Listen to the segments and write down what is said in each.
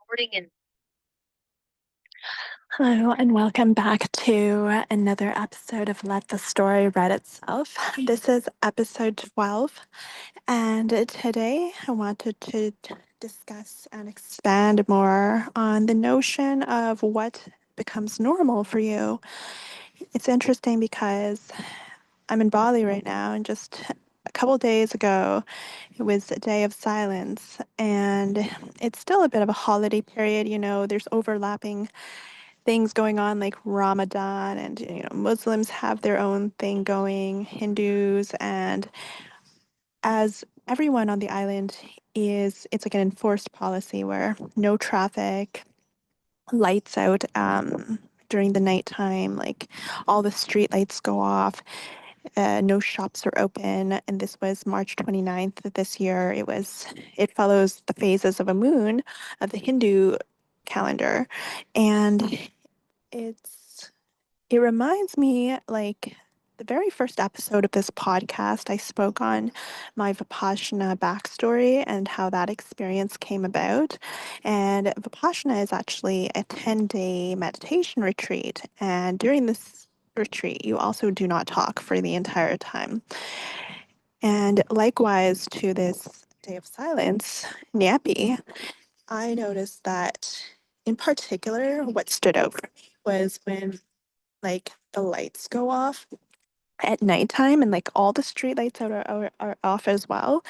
Recording in Hello, and welcome back to another episode of Let the Story Write Itself. This is episode 12, and today I wanted to discuss and expand more on the notion of what becomes normal for you. It's interesting because I'm in Bali right now, and just a couple days ago, it was a day of silence, and it's still a bit of a holiday period. There's overlapping things going on like Ramadan, and Muslims have their own thing going, Hindus, and as everyone on the island it's like an enforced policy where no traffic, lights out during the nighttime, like all the street lights go off, no shops are open. And this was March 29th of this year. It follows the phases of a moon of the Hindu calendar, and it's it reminds me, like, the very first episode of this podcast, I spoke on my Vipassana backstory and how that experience came about. And Vipassana is actually a 10-day meditation retreat. And during this retreat, you also do not talk for the entire time. And likewise to this day of silence, Nyapi, I noticed that in particular, what stood out for me was when like the lights go off at nighttime, and like all the street lights are off as well.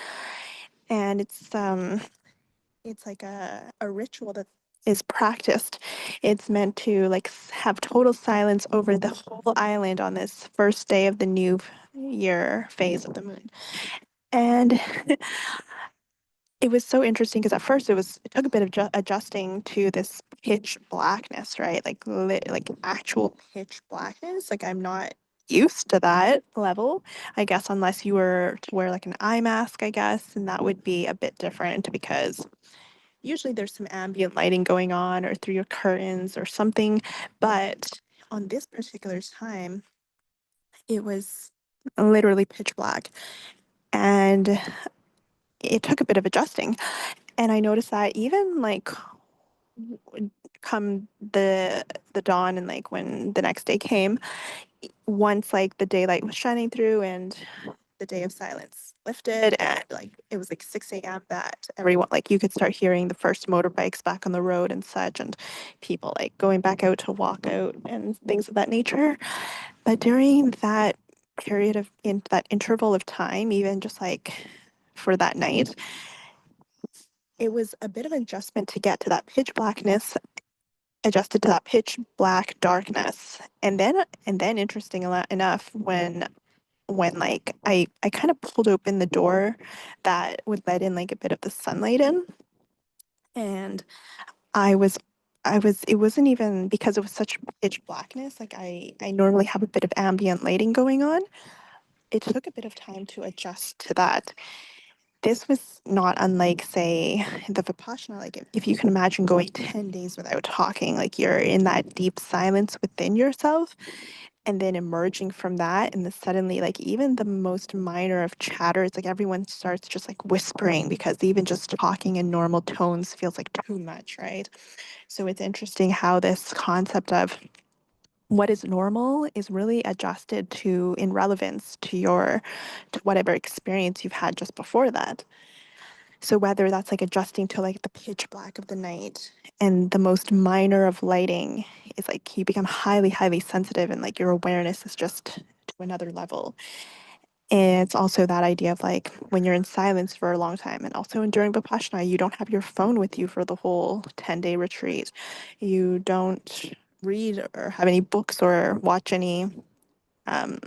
And it's like a ritual that is practiced. It's meant to like have total silence over the whole island on this first day of the new year phase of the moon. And it was so interesting because at first it took a bit of adjusting to this pitch blackness, right? Like actual pitch blackness. Like I'm not used to that level, I guess, unless you were to wear like an eye mask, I guess, and that would be a bit different because usually there's some ambient lighting going on or through your curtains or something. But on this particular time, it was literally pitch black, and it took a bit of adjusting. And I noticed that even like come the dawn, and like when the next day came, once like the daylight was shining through and the day of silence lifted, and like it was like 6 a.m., that everyone, like, you could start hearing the first motorbikes back on the road and such, and people like going back out to walk out and things of that nature. But during that period of in that interval of time, even just like for that night, it was a bit of an adjustment to get to that pitch blackness, adjusted to that pitch black darkness. And then interesting enough, when like I kind of pulled open the door that would let in like a bit of the sunlight in, and I was it wasn't even because it was such pitch blackness, like I normally have a bit of ambient lighting going on. It took a bit of time to adjust to that. This was not unlike, say, the Vipassana. Like, if you can imagine going 10 days without talking, like you're in that deep silence within yourself, and then emerging from that, and then suddenly, like, even the most minor of chatter, it's like everyone starts just like whispering because even just talking in normal tones feels like too much, right? So it's interesting how this concept of what is normal is really adjusted to in relevance to whatever experience you've had just before that. So whether that's like adjusting to like the pitch black of the night, and the most minor of lighting is like you become highly, highly sensitive, and like your awareness is just to another level. And it's also that idea of like when you're in silence for a long time, and also during Vipassana, you don't have your phone with you for the whole 10-day retreat. You don't read or have any books or watch any um,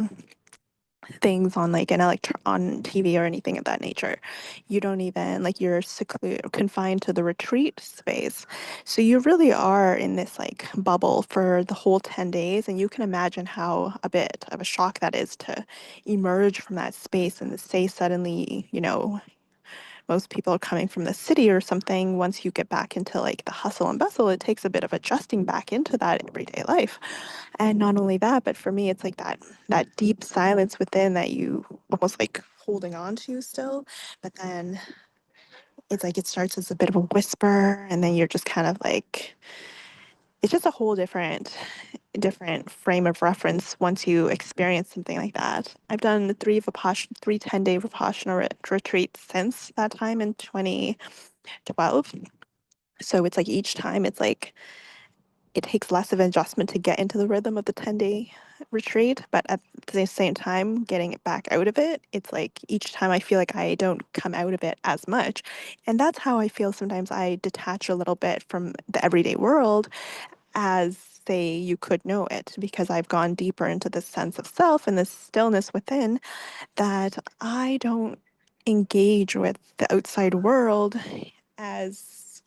things on like on TV or anything of that nature. You don't even like you're secluded, confined to the retreat space. So you really are in this like bubble for the whole 10 days, and you can imagine how a bit of a shock that is to emerge from that space and to say suddenly, most people are coming from the city or something. Once you get back into like the hustle and bustle, it takes a bit of adjusting back into that everyday life. And not only that, but for me, it's like that deep silence within that you almost like holding on to still. But then it's like it starts as a bit of a whisper, and then you're just kind of like, it's just a whole different frame of reference once you experience something like that. I've done three 10-day Vipassana retreats since that time in 2012. So it's like each time it's like it takes less of an adjustment to get into the rhythm of the 10-day retreat, but at the same time, getting it back out of it, it's like each time I feel like I don't come out of it as much. And that's how I feel sometimes I detach a little bit from the everyday world as, say, you could know it, because I've gone deeper into this sense of self and this stillness within, that I don't engage with the outside world as,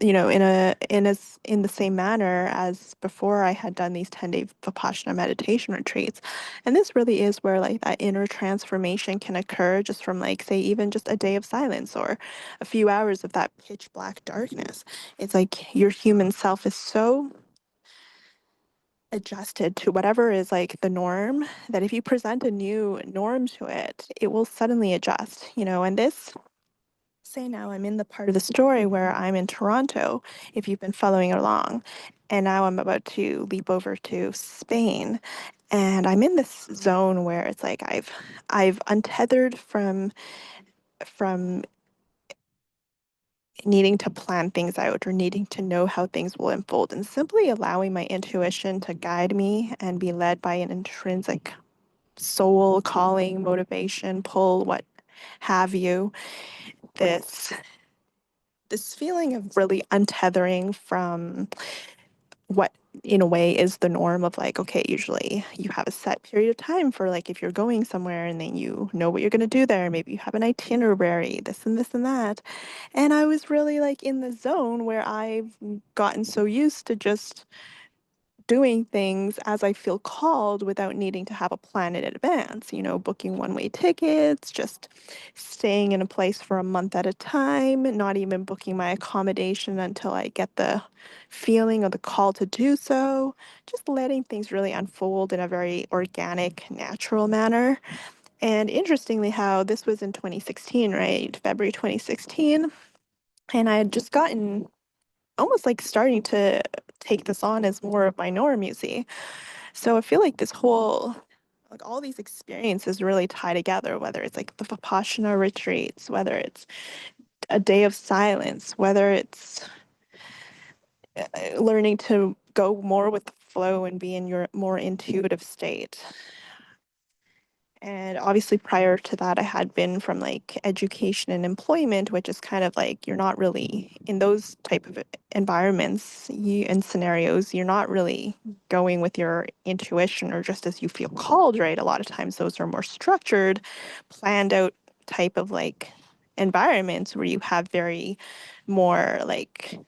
in the same manner as before I had done these 10-day Vipassana meditation retreats. And this really is where like that inner transformation can occur just from, like, say, even just a day of silence or a few hours of that pitch black darkness. It's like your human self is so adjusted to whatever is like the norm that if you present a new norm to it, it will suddenly adjust, and this, say now I'm in the part of the story where I'm in Toronto, if you've been following along, and now I'm about to leap over to Spain. And I'm in this zone where it's like I've untethered from needing to plan things out or needing to know how things will unfold, and simply allowing my intuition to guide me and be led by an intrinsic soul calling, motivation, pull, what have you. This feeling of really untethering from what in a way is the norm of, like, okay, usually you have a set period of time for, like, if you're going somewhere and then you know what you're going to do there, maybe you have an itinerary, this and that. And I was really like in the zone where I've gotten so used to just doing things as I feel called without needing to have a plan in advance, booking one-way tickets, just staying in a place for a month at a time, not even booking my accommodation until I get the feeling or the call to do so, just letting things really unfold in a very organic, natural manner. And interestingly, how this was in 2016, right? February 2016. And I had just gotten almost like starting to take this on as more of my norm, you see. So I feel like like all these experiences really tie together, whether it's like the Vipassana retreats, whether it's a day of silence, whether it's learning to go more with the flow and be in your more intuitive state. And obviously, prior to that, I had been from like education and employment, which is kind of like you're not really in those type of environments and scenarios. You're not really going with your intuition or just as you feel called, right? A lot of times, those are more structured, planned out type of like environments where you have very more like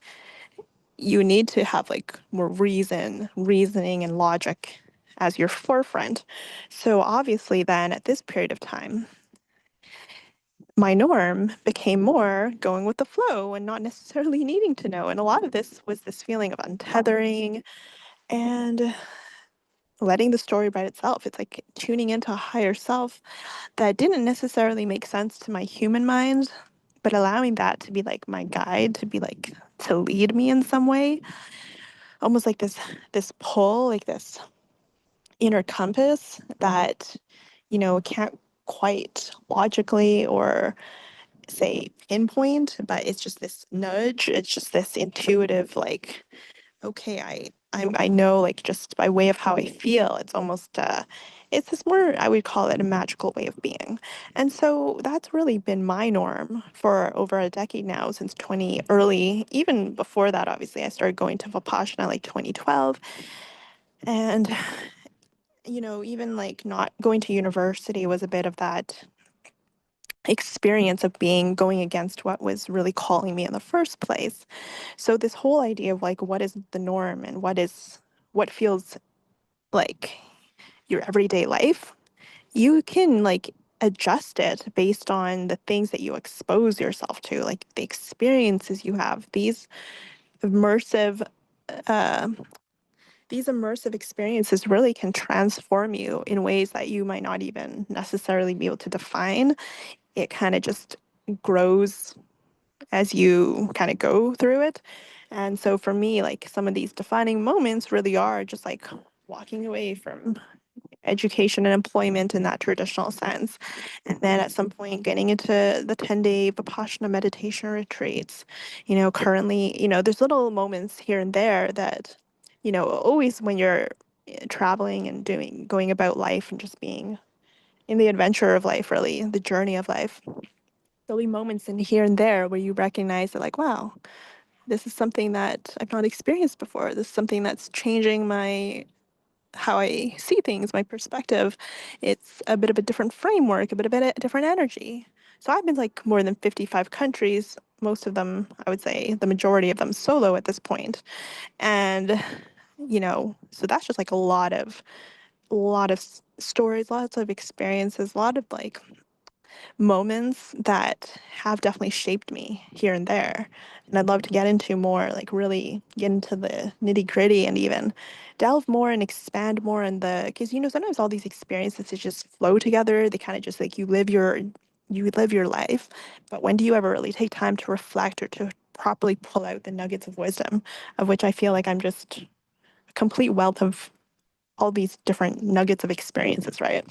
you need to have like more reasoning and logic as your forefront. So obviously then at this period of time, my norm became more going with the flow and not necessarily needing to know. And a lot of this was this feeling of untethering and letting the story write itself. It's like tuning into a higher self that didn't necessarily make sense to my human mind, but allowing that to be like my guide, to be like to lead me in some way, almost like this pull, like this inner compass that, can't quite logically or say pinpoint, but it's just this nudge. It's just this intuitive, like, okay, I know, like, just by way of how I feel, it's almost it's this more, I would call it a magical way of being. And so that's really been my norm for over a decade now, since even before that, obviously, I started going to Vipassana like 2012. And even like not going to university was a bit of that experience of going against what was really calling me in the first place. So this whole idea of like what is the norm and what feels like your everyday life, you can like adjust it based on the things that you expose yourself to, like the experiences you have, immersive uh, these immersive experiences really can transform you in ways that you might not even necessarily be able to define. It kind of just grows as you kind of go through it. And so for me, like some of these defining moments really are just like walking away from education and employment in that traditional sense. And then at some point getting into the 10-day Vipassana meditation retreats. Currently, there's little moments here and there that, always when you're traveling and going about life and just being in the adventure of life, really, the journey of life. There'll be moments in here and there where you recognize that, like, wow, this is something that I've not experienced before. This is something that's changing how I see things, my perspective. It's a bit of a different framework, a bit of a different energy. So I've been like more than 55 countries, most of them, I would say the majority of them solo at this point. And, so that's just like a lot of stories, lots of experiences, a lot of like moments that have definitely shaped me here and there. And I'd love to get into more, like really get into the nitty gritty and even delve more and expand more in because sometimes all these experiences they just flow together. They kind of just like you live your life. But when do you ever really take time to reflect or to properly pull out the nuggets of wisdom, of which I feel like I'm just a complete wealth of all these different nuggets of experiences, right?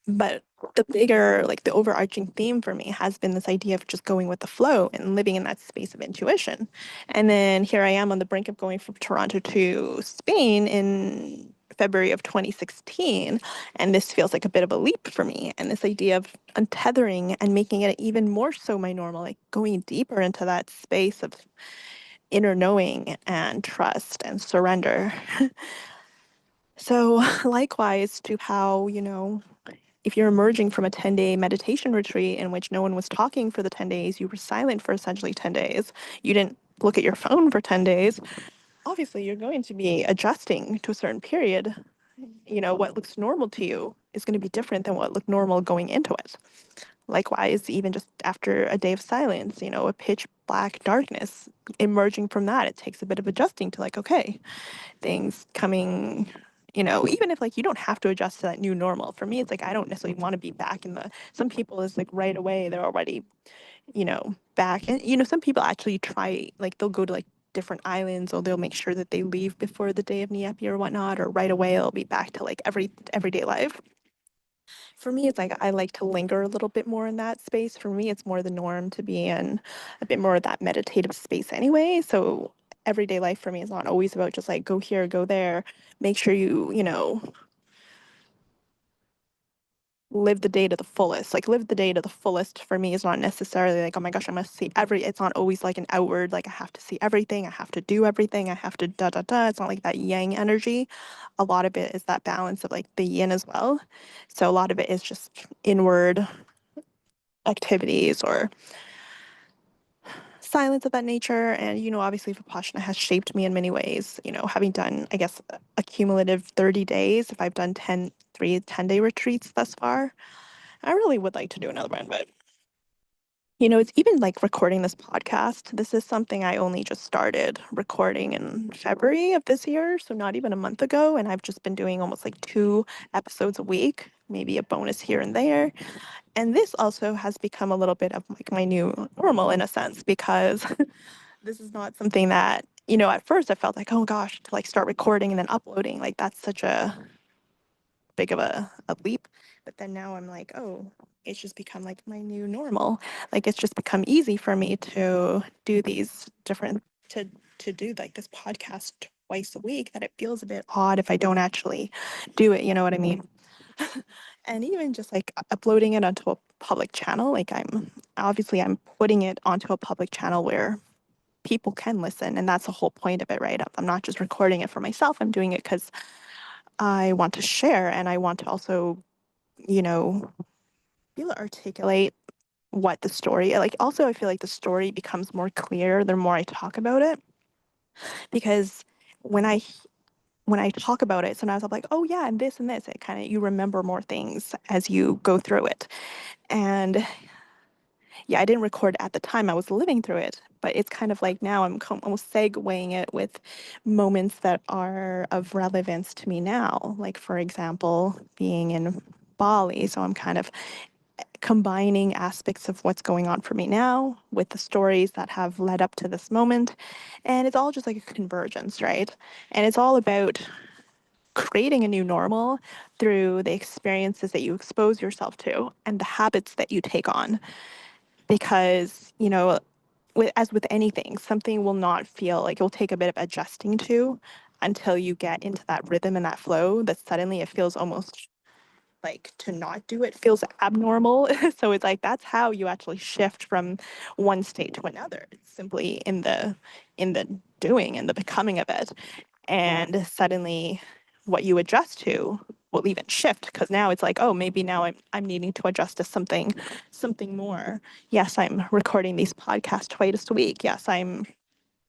But the bigger, like the overarching theme for me has been this idea of just going with the flow and living in that space of intuition. And then here I am on the brink of going from Toronto to Spain in February of 2016. And this feels like a bit of a leap for me. And this idea of untethering and making it even more so my normal, like going deeper into that space of inner knowing and trust and surrender. So, likewise to how, if you're emerging from a 10-day meditation retreat in which no one was talking for the 10 days, you were silent for essentially 10 days, you didn't look at your phone for 10 days, obviously you're going to be adjusting to a certain period. What looks normal to you is going to be different than what looked normal going into it. Likewise, even just after a day of silence, a pitch black darkness, emerging from that, it takes a bit of adjusting to like, okay, things coming, even if like you don't have to adjust to that new normal. For me, it's like I don't necessarily want to be back in some people is like right away they're already, back. And some people actually try, like they'll go to like different islands or they'll make sure that they leave before the day of Niepi or whatnot, or right away they'll be back to like everyday life. For me, it's like I like to linger a little bit more in that space. For me, it's more the norm to be in a bit more of that meditative space anyway. So everyday life for me is not always about just like go here, go there. Make sure you live the day to the fullest. Like live the day to the fullest for me is not necessarily like, oh my gosh, I must see it's not always like an outward, like I have to see everything, I have to do everything, I have to da da da. It's not like that yang energy. A lot of it is that balance of like the yin as well. So a lot of it is just inward activities or silence of that nature. And, obviously Vipassana has shaped me in many ways, having done, I guess, a cumulative 30 days, if I've done 10-day retreats thus far, I really would like to do another one. But, it's even like recording this podcast. This is something I only just started recording in February of this year. So not even a month ago. And I've just been doing almost like 2 episodes a week, maybe a bonus here and there. And this also has become a little bit of like my new normal in a sense, because this is not something that, at first I felt like, oh gosh, to like start recording and then uploading, like that's such a big of a leap. But then now I'm like, oh, it's just become like my new normal. Like it's just become easy for me to do these different, to do like this podcast twice a week, that it feels a bit odd if I don't actually do it. You know what I mean? And even just like uploading it onto a public channel, like I'm putting it onto a public channel where people can listen. And that's the whole point of it, right? I'm not just recording it for myself. I'm doing it because I want to share and I want to also, you know, be able to articulate what the story, like also I feel like the story becomes more clear the more I talk about it. Because when I when I talk about it, sometimes I'm like, oh yeah, and this, it kind of you remember more things as you go through it. And yeah, I didn't record at the time I was living through it, but it's kind of like now I'm almost segueing it with moments that are of relevance to me now. Like, for example, being in Bali. So I'm kind of combining aspects of what's going on for me now with the stories that have led up to this moment. And it's all just like a convergence, right? And it's all about creating a new normal through the experiences that you expose yourself to and the habits that you take on. Because, as with anything, something will not feel like it will take a bit of adjusting to until you get into that rhythm and that flow that suddenly it feels almost like to not do it feels abnormal. So it's like that's how you actually shift from one state to another. It's simply in the doing and the becoming of it. And suddenly what you adjust to will even shift because now it's like, oh, maybe now I'm needing to adjust to something more. Yes, I'm recording these podcasts twice a week. Yes, I'm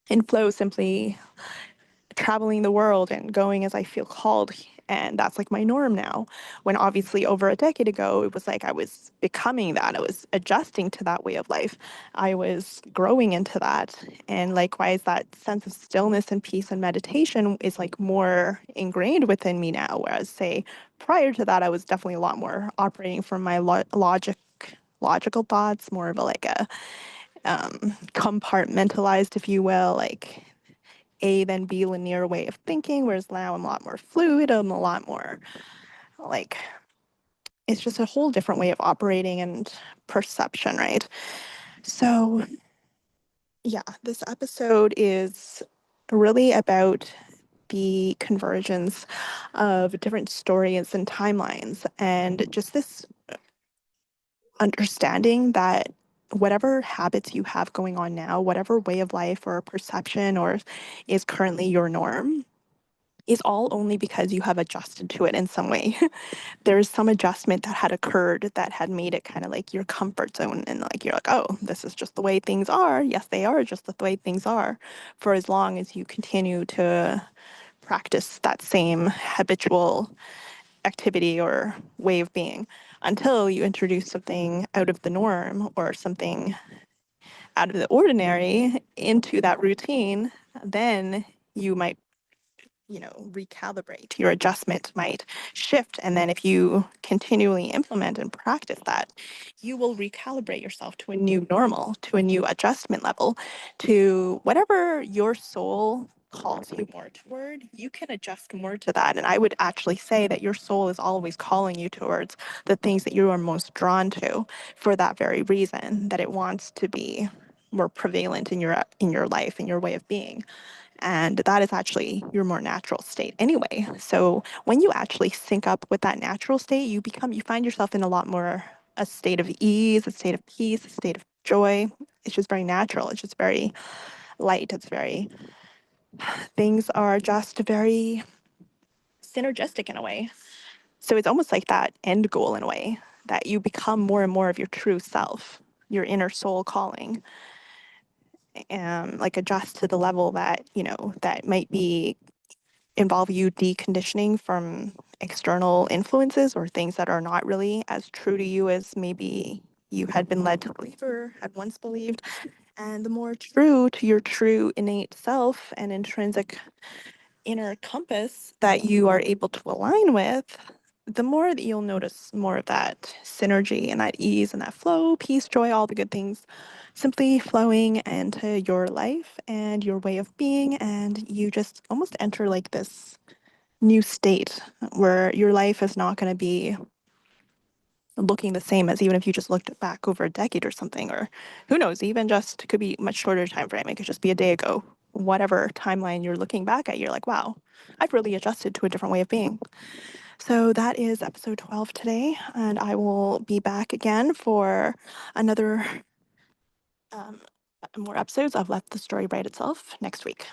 in flow simply traveling the world and going as I feel called. And that's like my norm now. When obviously over a decade ago, it was like I was becoming that. I was adjusting to that way of life. I was growing into that. And likewise, that sense of stillness and peace and meditation is like more ingrained within me now. Whereas, say, prior to that, I was definitely a lot more operating from my logical thoughts, more of a like a compartmentalized, if you will, like a then B linear way of thinking, whereas now I'm a lot more fluid. I'm a lot more like it's just a whole different way of operating and perception, right? So, yeah, this episode is really about the convergence of different stories and timelines and just this understanding that whatever habits you have going on now, whatever way of life or perception or is currently your norm, is all only because you have adjusted to it in some way. There's some adjustment that had occurred that had made it kind of like your comfort zone. And like, you're like, oh, this is just the way things are. Yes, they are just the way things are for as long as you continue to practice that same habitual activity or way of being until you introduce something out of the norm or something out of the ordinary into that routine, then you might recalibrate. Your adjustment might shift. And then if you continually implement and practice that, you will recalibrate yourself to a new normal, to a new adjustment level, to whatever your soul calls you more toward, you can adjust more to that. And I would actually say that your soul is always calling you towards the things that you are most drawn to for that very reason, that it wants to be more prevalent in your life and your way of being. And that is actually your more natural state anyway. So when you actually sync up with that natural state, you find yourself in a lot more a state of ease, a state of peace, a state of joy. It's just very natural. It's just very light. Things are just very synergistic in a way. So it's almost like that end goal in a way, that you become more and more of your true self, your inner soul calling, and like adjust to the level that, that might be involve you deconditioning from external influences or things that are not really as true to you as maybe you had been led to believe or had once believed. And the more true to your true innate self and intrinsic inner compass that you are able to align with, the more that you'll notice more of that synergy and that ease and that flow, peace, joy, all the good things simply flowing into your life and your way of being. And you just almost enter like this new state where your life is not going to be looking the same as even if you just looked back over a decade or something, or who knows, even just it could be much shorter time frame. It could just be a day ago. Whatever timeline you're looking back at, you're like, wow, I've really adjusted to a different way of being. So that is episode 12 today, and I will be back again for another more episodes of Let the Story Write Itself next week.